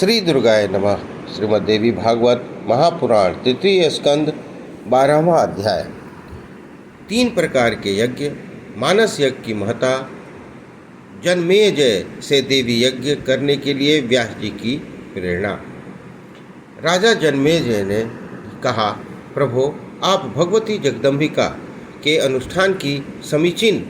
श्री दुर्गाय नमः। श्रीमद् देवी भागवत महापुराण तृतीय स्कंद 12वां अध्याय। 3 प्रकार के यज्ञ। मानस यज्ञ की महत्ता। जन्मेजय से देवी यज्ञ करने के लिए व्यास जी की प्रेरणा। राजा जन्मेजय ने कहा, प्रभो, आप भगवती जगदम्बिका के अनुष्ठान की समीचीन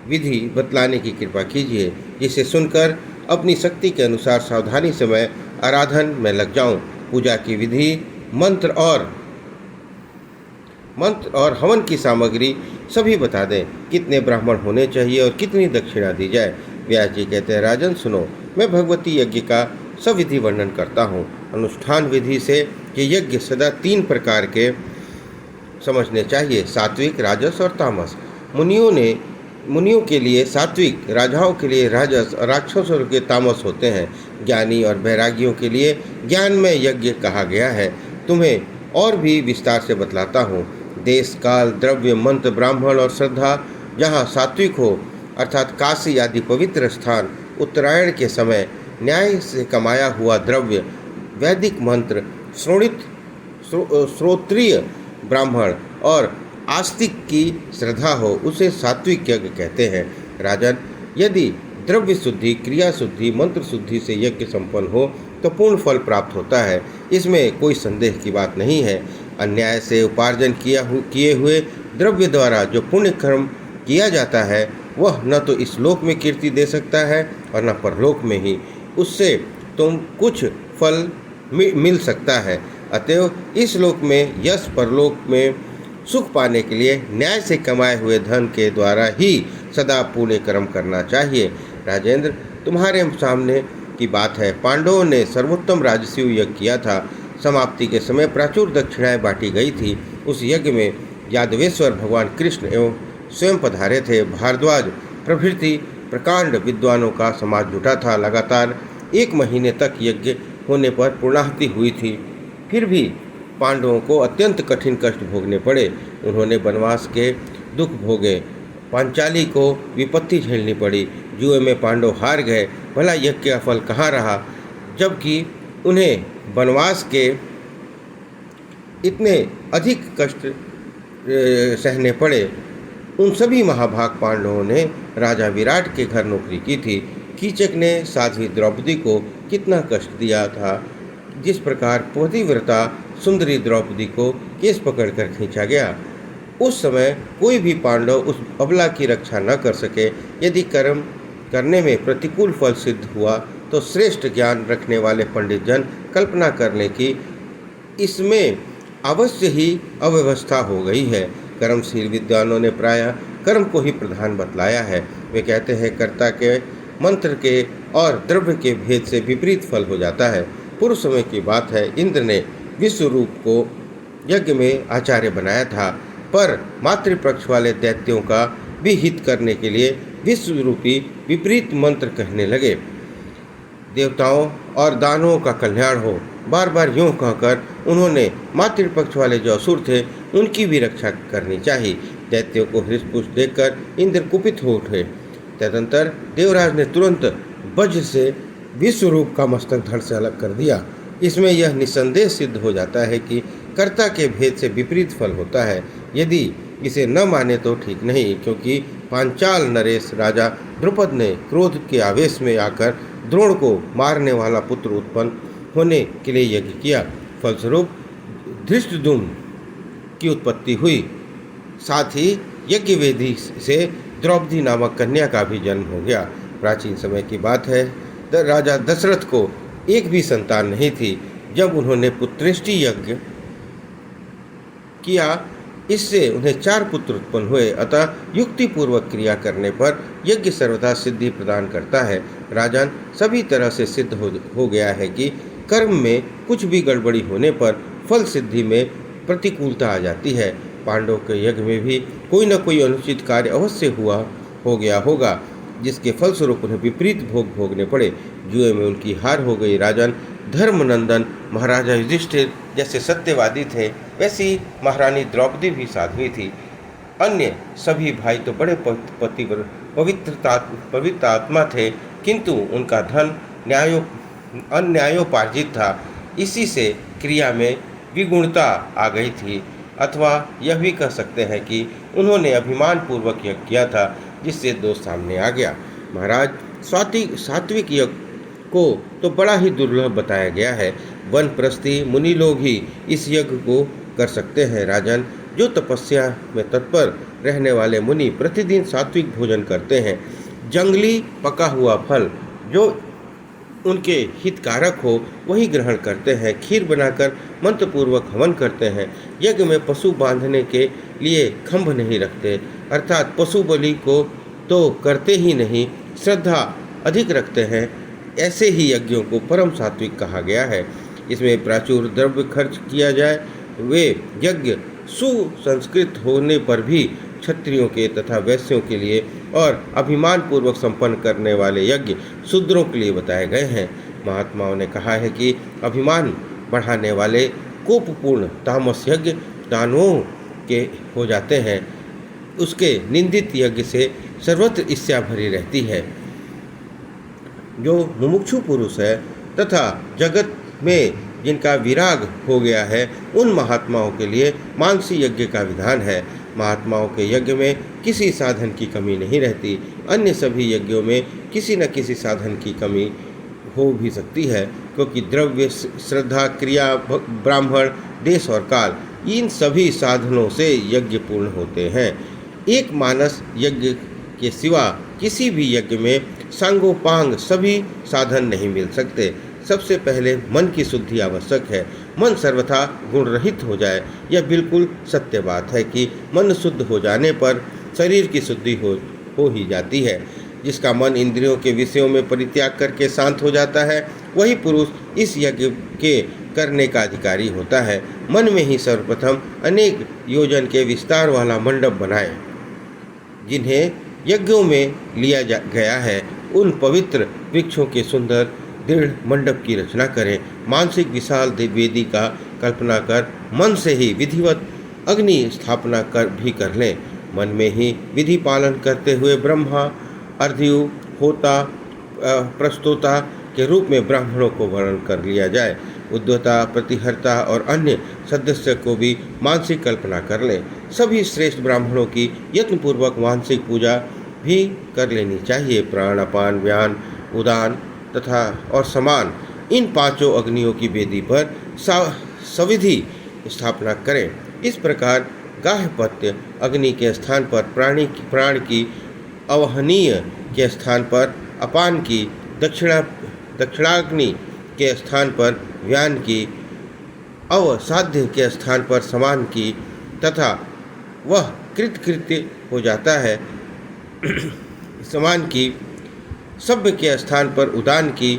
विधि बतलाने की कृपा कीजिए, जिसे सुनकर अपनी शक्ति के अनुसार सावधानी से मैं आराधन में लग जाऊं। पूजा की विधि, मंत्र और हवन की सामग्री सभी बता दें। कितने ब्राह्मण होने चाहिए और कितनी दक्षिणा दी जाए। व्यास जी कहते हैं, राजन सुनो, मैं भगवती यज्ञ का सविधि वर्णन करता हूँ। अनुष्ठान विधि से ये यज्ञ सदा 3 प्रकार के समझने चाहिए, सात्विक, राजस और तामस। मुनियों के लिए सात्विक, राजाओं के लिए राजस और राक्षसों के तामस होते हैं। ज्ञानी और बैरागियों के लिए ज्ञान में यज्ञ कहा गया है। तुम्हें और भी विस्तार से बतलाता हूँ। देश, काल, द्रव्य, मंत्र, ब्राह्मण और श्रद्धा जहाँ सात्विक हो, अर्थात काशी आदि पवित्र स्थान, उत्तरायण के समय न्याय से कमाया हुआ द्रव्य, वैदिक मंत्र, श्रोत्रिय ब्राह्मण और आस्तिक की श्रद्धा हो, उसे सात्विक यज्ञ कहते हैं। राजन, यदि द्रव्य शुद्धि, क्रिया शुद्धि, मंत्र शुद्धि से यज्ञ संपन्न हो तो पूर्ण फल प्राप्त होता है, इसमें कोई संदेह की बात नहीं है। अन्याय से उपार्जन किए हुए द्रव्य द्वारा जो पुण्य कर्म किया जाता है, वह न तो इस लोक में कीर्ति दे सकता है और न परलोक में ही। उससे तुम कुछ फल मिल सकता है। अतएव इस लोक में यश, परलोक में सुख पाने के लिए न्याय से कमाए हुए धन के द्वारा ही सदा पुण्य कर्म करना चाहिए। राजेंद्र, तुम्हारे सामने की बात है। पांडवों ने सर्वोत्तम राजसूय यज्ञ किया था। समाप्ति के समय प्रचुर दक्षिणाएं बांटी गई थी। उस यज्ञ में यादवेश्वर भगवान कृष्ण एवं स्वयं पधारे थे। भारद्वाज प्रभृति प्रकांड विद्वानों का समाज जुटा था। लगातार 1 महीने तक यज्ञ होने पर पूर्णाहुति हुई थी। फिर भी पांडवों को अत्यंत कठिन कष्ट भोगने पड़े। उन्होंने वनवास के दुख भोगे। पांचाली को विपत्ति झेलनी पड़ी। जुए में पांडव हार गए। भला यज्ञ का फल कहाँ रहा, जबकि उन्हें वनवास के इतने अधिक कष्ट सहने पड़े। उन सभी महाभाग पांडवों ने राजा विराट के घर नौकरी की थी। कीचक ने साध्वी द्रौपदी को कितना कष्ट दिया था। जिस प्रकार पतिव्रता सुंदरी द्रौपदी को केस पकड़कर खींचा गया, उस समय कोई भी पांडव उस अबला की रक्षा न कर सके। यदि कर्म करने में प्रतिकूल फल सिद्ध हुआ तो श्रेष्ठ ज्ञान रखने वाले पंडित जन कल्पना कर लें कि इसमें अवश्य ही अव्यवस्था हो गई है। कर्मशील विद्वानों ने प्रायः कर्म को ही प्रधान बतलाया है। वे कहते हैं, कर्ता के, मंत्र के और द्रव्य के भेद से विपरीत फल हो जाता है। पूर्व समय की बात है, इंद्र ने विश्वरूप को यज्ञ में आचार्य बनाया था, पर मातृपक्ष वाले दैत्यों का भी हित करने के लिए विश्वरूपी विपरीत मंत्र कहने लगे। देवताओं और दानवों का कल्याण हो, बार बार यूँ कहकर उन्होंने मातृपक्ष वाले जो असुर थे उनकी भी रक्षा करनी चाहिए। दैत्यों को हृष्टपुष्ट देखकर इंद्र कुपित हो उठे। तदंतर देवराज ने तुरंत वज्र से विश्वरूप का मस्तक धड़ से अलग कर दिया। इसमें यह निस्संदेह सिद्ध हो जाता है कि कर्ता के भेद से विपरीत फल होता है। यदि इसे न माने तो ठीक नहीं, क्योंकि पांचाल नरेश राजा द्रुपद ने क्रोध के आवेश में आकर द्रोण को मारने वाला पुत्र उत्पन्न होने के लिए यज्ञ किया। फलस्वरूप धृष्टद्युम्न की उत्पत्ति हुई। साथ ही यज्ञ वेदी से द्रौपदी नामक कन्या का भी जन्म हो गया। प्राचीन समय की बात है, राजा दशरथ को एक भी संतान नहीं थी। जब उन्होंने पुत्रेष्टि यज्ञ किया, इससे उन्हें 4 पुत्र उत्पन्न हुए। अतः युक्तिपूर्वक क्रिया करने पर यज्ञ सर्वदा सिद्धि प्रदान करता है। राजन, सभी तरह से सिद्ध हो गया है कि कर्म में कुछ भी गड़बड़ी होने पर फल सिद्धि में प्रतिकूलता आ जाती है। पांडव के यज्ञ में भी कोई न कोई अनुचित कार्य अवश्य हो गया होगा, जिसके फलस्वरूप उन्हें विपरीत भोग भोगने पड़े। जुए में उनकी हार हो गई। राजन, धर्मनंदन महाराजा युधिष्ठिर जैसे सत्यवादी थे, वैसी महारानी द्रौपदी भी साध्वी थी। अन्य सभी भाई तो बड़े पवित्र आत्मा थे, किंतु उनका धन अन्यायोपार्जित था। इसी से क्रिया में विगुणता आ गई थी, अथवा यह भी कह सकते हैं कि उन्होंने अभिमान पूर्वक यज्ञ किया था, जिससे दोष सामने आ गया। महाराज, सात्विक यज्ञ को तो बड़ा ही दुर्लभ बताया गया है। वनप्रस्थी मुनि लोग ही इस यज्ञ को कर सकते हैं। राजन, जो तपस्या में तत्पर रहने वाले मुनि प्रतिदिन सात्विक भोजन करते हैं, जंगली पका हुआ फल जो उनके हितकारक हो वही ग्रहण करते हैं, खीर बनाकर मंत्रपूर्वक हवन करते हैं, यज्ञ में पशु बांधने के लिए खंभ नहीं रखते, अर्थात पशु बलि को तो करते ही नहीं, श्रद्धा अधिक रखते हैं। ऐसे ही यज्ञों को परम सात्विक कहा गया है। इसमें प्राचुर द्रव्य खर्च किया जाए। वे यज्ञ सुसंस्कृत होने पर भी क्षत्रियों के तथा वैश्यों के लिए और अभिमान पूर्वक संपन्न करने वाले यज्ञ शूद्रों के लिए बताए गए हैं। महात्माओं ने कहा है कि अभिमान बढ़ाने वाले कोपपूर्ण तामस यज्ञ दानवों के हो जाते हैं। उसके निंदित यज्ञ से सर्वत्र ईर्ष्या भरी रहती है। जो मुमुक्षु पुरुष है तथा जगत में जिनका विराग हो गया है, उन महात्माओं के लिए मानसी यज्ञ का विधान है। महात्माओं के यज्ञ में किसी साधन की कमी नहीं रहती। अन्य सभी यज्ञों में किसी न किसी साधन की कमी हो भी सकती है, क्योंकि द्रव्य, श्रद्धा, क्रिया, ब्राह्मण, देश और काल, इन सभी साधनों से यज्ञ पूर्ण होते हैं। एक मानस यज्ञ के सिवा किसी भी यज्ञ में सांगोपांग सभी साधन नहीं मिल सकते। सबसे पहले मन की शुद्धि आवश्यक है। मन सर्वथा गुण रहित हो जाए। यह बिल्कुल सत्य बात है कि मन शुद्ध हो जाने पर शरीर की शुद्धि हो ही जाती है। जिसका मन इंद्रियों के विषयों में परित्याग करके शांत हो जाता है, वही पुरुष इस यज्ञ के करने का अधिकारी होता है। मन में ही सर्वप्रथम अनेक योजन के विस्तार वाला मंडप बनाए, जिन्हें यज्ञों में लिया गया है। उन पवित्र वृक्षों के सुंदर दृढ़ मंडप की रचना करें। मानसिक विशाल वेदी का कल्पना कर मन से ही विधिवत अग्नि स्थापना कर लें। मन में ही विधि पालन करते हुए ब्रह्मा, अर्ध्यु, होता, प्रस्तोता के रूप में ब्राह्मणों को वर्णन कर लिया जाए। उद्वता, प्रतिहर्ता और अन्य सदस्य को भी मानसिक कल्पना कर लें। सभी श्रेष्ठ ब्राह्मणों की यत्नपूर्वक मानसिक पूजा भी कर लेनी चाहिए। प्राण, अपान, व्यान, उदान तथा और समान, इन पांचों अग्नियों की वेदी पर सविधि स्थापना करें। इस प्रकार गाह्यपत्य अग्नि के स्थान पर प्राण की, अवहनीय के स्थान पर अपान की, दक्षिणाग्नि के स्थान पर व्यान की, अवसाध्य के स्थान पर समान की तथा वह कृतकृत्य हो जाता है समान की, सभ्य के स्थान पर उदान की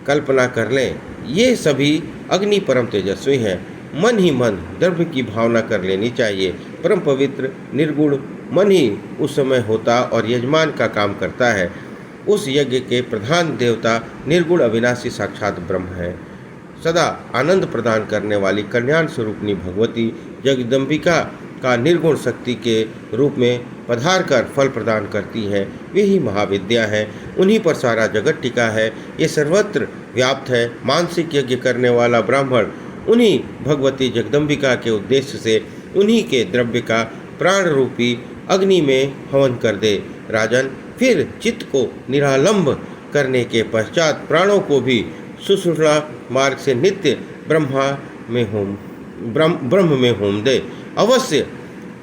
कल्पना कर लें। ये सभी अग्नि परम तेजस्वी हैं। मन ही मन द्रव्य की भावना कर लेनी चाहिए। परम पवित्र निर्गुण मन ही उस समय होता और यजमान का काम करता है। उस यज्ञ के प्रधान देवता निर्गुण अविनाशी साक्षात ब्रह्म है। सदा आनंद प्रदान करने वाली कल्याण स्वरूपनी भगवती जगदम्बिका का निर्गुण शक्ति के रूप में पधार कर फल प्रदान करती है। वे ही महाविद्या हैं। उन्हीं पर सारा जगत टिका है। ये सर्वत्र व्याप्त है। मानसिक यज्ञ करने वाला ब्राह्मण उन्हीं भगवती जगदम्बिका के उद्देश्य से उन्हीं के द्रव्य का प्राण रूपी अग्नि में हवन कर दे। राजन, फिर चित्त को निरालंब करने के पश्चात प्राणों को भी सुषुम्ना मार्ग से नित्य ब्रह्म में होम दे। अवश्य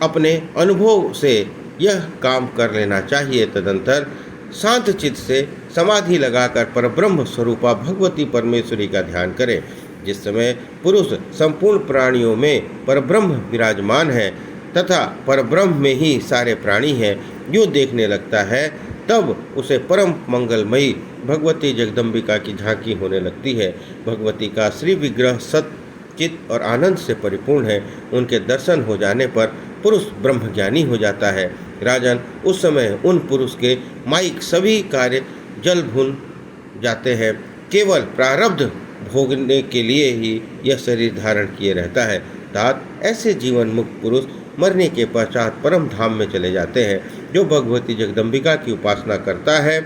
अपने अनुभव से यह काम कर लेना चाहिए। तदंतर शांत चित्त से समाधि लगाकर परब्रह्म स्वरूपा भगवती परमेश्वरी का ध्यान करें। जिस समय पुरुष संपूर्ण प्राणियों में परब्रह्म विराजमान है तथा परब्रह्म में ही सारे प्राणी हैं, जो देखने लगता है, तब उसे परम मंगलमयी भगवती जगदम्बिका की झांकी होने लगती है। भगवती का श्री विग्रह सत्य, चित्त और आनंद से परिपूर्ण है। उनके दर्शन हो जाने पर पुरुष ब्रह्मज्ञानी हो जाता है। राजन, उस समय उन पुरुष के माइक सभी कार्य जल भून जाते हैं। केवल प्रारब्ध भोगने के लिए ही यह शरीर धारण किए रहता है। तात ऐसे जीवन मुक्त पुरुष मरने के पश्चात परम धाम में चले जाते हैं। जो भगवती जगदम्बिका की उपासना करता है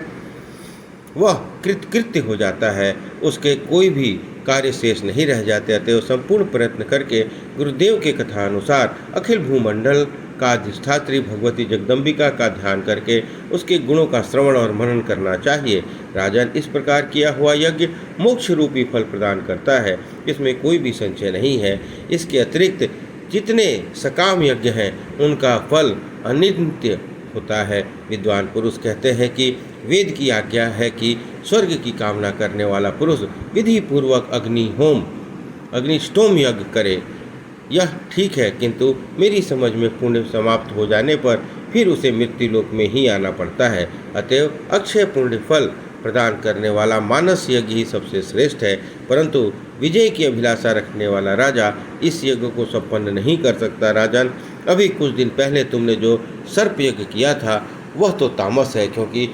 वह कृतकृत्य हो जाता है, उसके कोई भी कार्य शेष नहीं रह जाते। अतएव संपूर्ण प्रयत्न करके गुरुदेव के कथानुसार अखिल भूमंडल का अधिष्ठात्री भगवती जगदम्बिका का ध्यान करके उसके गुणों का श्रवण और मनन करना चाहिए। राजन, इस प्रकार किया हुआ यज्ञ मोक्ष रूपी फल प्रदान करता है, इसमें कोई भी संशय नहीं है। इसके अतिरिक्त जितने सकाम यज्ञ हैं उनका फल अनित्य होता है। विद्वान पुरुष कहते हैं कि वेद की आज्ञा है कि स्वर्ग की कामना करने वाला पुरुष विधि पूर्वक अग्निष्टोम यज्ञ करे। यह ठीक है, किंतु मेरी समझ में पुण्य समाप्त हो जाने पर फिर उसे मृत्यु लोक में ही आना पड़ता है। अतएव अक्षय पुण्य फल प्रदान करने वाला मानस यज्ञ ही सबसे श्रेष्ठ है, परंतु विजय की अभिलाषा रखने वाला राजा इस यज्ञ को संपन्न नहीं कर सकता। राजन, अभी कुछ दिन पहले तुमने जो सर्प यज्ञ किया था वह तो तामस है, क्योंकि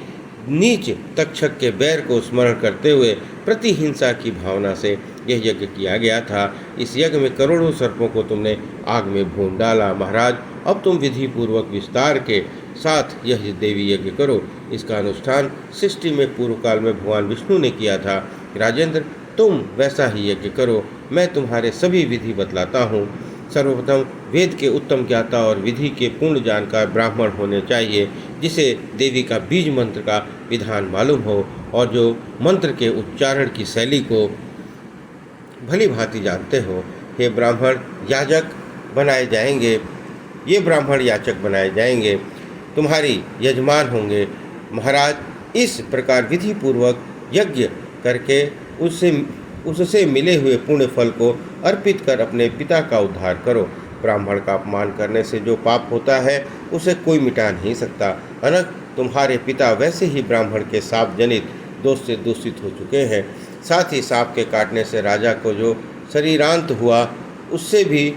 नीच तक्षक के बैर को स्मरण करते हुए प्रतिहिंसा की भावना से यह यज्ञ किया गया था। इस यज्ञ में करोड़ों सर्पों को तुमने आग में भून डाला। महाराज, अब तुम विधि पूर्वक विस्तार के साथ यह देवी यज्ञ करो। इसका अनुष्ठान सृष्टि में पूर्व काल में भगवान विष्णु ने किया था। राजेंद्र, तुम वैसा ही यज्ञ करो। मैं तुम्हारे सभी विधि बतलाता हूँ। सर्वप्रथम वेद के उत्तम ज्ञाता और विधि के पूर्ण जानकार ब्राह्मण होने चाहिए, जिसे देवी का बीज मंत्र का विधान मालूम हो और जो मंत्र के उच्चारण की शैली को भली भांति जानते हो। हे ब्राह्मण याजक बनाए जाएंगे, ये ब्राह्मण याचक बनाए जाएंगे, तुम्हारी यजमान होंगे। महाराज, इस प्रकार विधि पूर्वक यज्ञ करके उससे मिले हुए पुण्य फल को अर्पित कर अपने पिता का उद्धार करो। ब्राह्मण का अपमान करने से जो पाप होता है उसे कोई मिटा नहीं सकता। अनक, तुम्हारे पिता वैसे ही ब्राह्मण के साप जनित दोष से दूषित हो चुके हैं। साथ ही सांप के काटने से राजा को जो शरीरांत हुआ उससे भी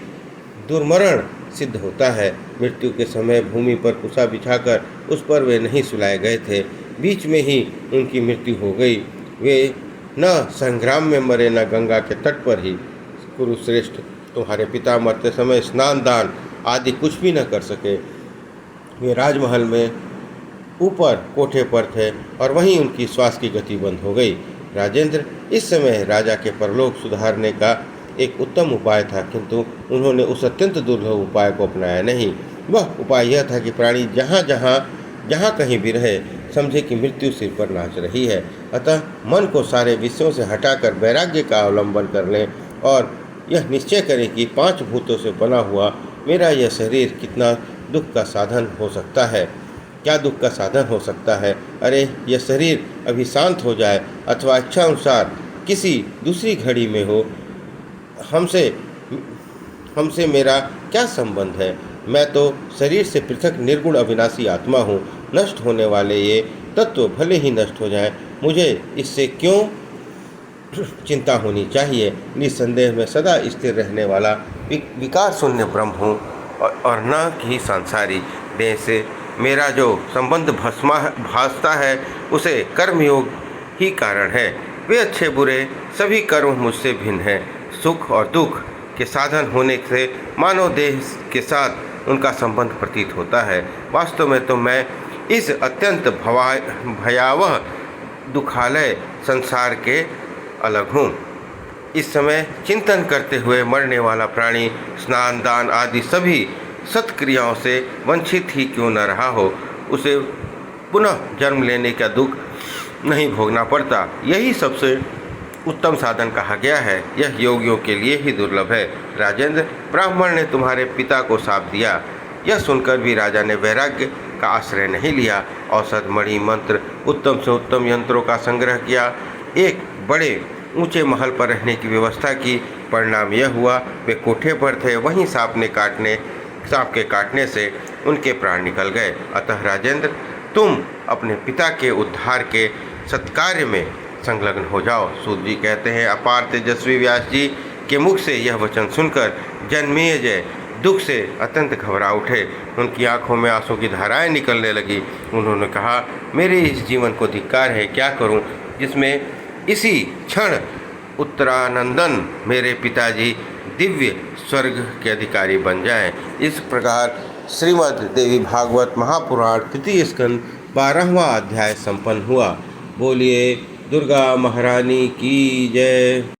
दुर्मरण सिद्ध होता है। मृत्यु के समय भूमि पर कुसा बिछाकर उस पर वे नहीं सुलाए गए थे, बीच में ही उनकी मृत्यु हो गई। वे न संग्राम में मरे न गंगा के तट पर ही। कुरुश्रेष्ठ, तुम्हारे पिता मरते समय स्नान दान आदि कुछ भी न कर सके। वे राजमहल में ऊपर कोठे पर थे और वहीं उनकी श्वास की गति बंद हो गई। राजेंद्र, इस समय राजा के परलोक सुधारने का एक उत्तम उपाय था, किंतु उन्होंने उस अत्यंत दुर्लभ उपाय को अपनाया नहीं। वह उपाय यह था कि प्राणी जहाँ कहीं भी रहे समझे कि मृत्यु सिर पर नाच रही है। अतः मन को सारे विषयों से हटाकर वैराग्य का अवलंबन कर लें और यह निश्चय करें कि 5 भूतों से बना हुआ मेरा यह शरीर कितना दुख का साधन हो सकता है, क्या दुख का साधन हो सकता है। अरे, यह शरीर अभी शांत हो जाए अथवा इच्छा अनुसार किसी दूसरी घड़ी में हो, हमसे मेरा क्या संबंध है। मैं तो शरीर से पृथक निर्गुण अविनाशी आत्मा हूँ। नष्ट होने वाले ये तत्व भले ही नष्ट हो जाएं, मुझे इससे क्यों चिंता होनी चाहिए। निसंदेह में सदा स्थिर रहने वाला विकार शून्य ब्रह्म हूँ और न कि सांसारी देह से मेरा जो संबंध भासता है उसे कर्मयोग ही कारण है। वे अच्छे बुरे सभी कर्म मुझसे भिन्न हैं। सुख और दुख के साधन होने से मानव देह के साथ उनका संबंध प्रतीत होता है। वास्तव में तो मैं इस अत्यंत भयावह दुखालय संसार के अलग हूँ। इस समय चिंतन करते हुए मरने वाला प्राणी स्नान दान आदि सभी सत्क्रियाओं से वंचित ही क्यों न रहा हो, उसे पुनः जन्म लेने का दुख नहीं भोगना पड़ता। यही सबसे उत्तम साधन कहा गया है। यह योगियों के लिए ही दुर्लभ है। राजेंद्र, ब्राह्मण ने तुम्हारे पिता को शाप दिया। यह सुनकर भी राजा ने वैराग्य का आश्रय नहीं लिया। औषध, मणि, मंत्र, उत्तम से उत्तम यंत्रों का संग्रह किया। एक बड़े ऊंचे महल पर रहने की व्यवस्था की। परिणाम यह हुआ, वे कोठे पर थे, वहीं सांप के काटने से उनके प्राण निकल गए। अतः राजेंद्र, तुम अपने पिता के उद्धार के सत्कार्य में संलग्न हो जाओ। सूत जी कहते हैं, अपार तेजस्वी व्यास जी के मुख से यह वचन सुनकर जन्मेजय दुख से अत्यंत घबरा उठे। उनकी आंखों में आंसू की धाराएं निकलने लगी। उन्होंने कहा, मेरे इस जीवन को धिक्कार है, क्या करूं जिसमें इसी क्षण उत्तरानंदन मेरे पिताजी दिव्य स्वर्ग के अधिकारी बन जाएं। इस प्रकार श्रीमद् देवी भागवत महापुराण तृतीय स्कंद 12वां अध्याय संपन्न हुआ। बोलिए दुर्गा महारानी की जय।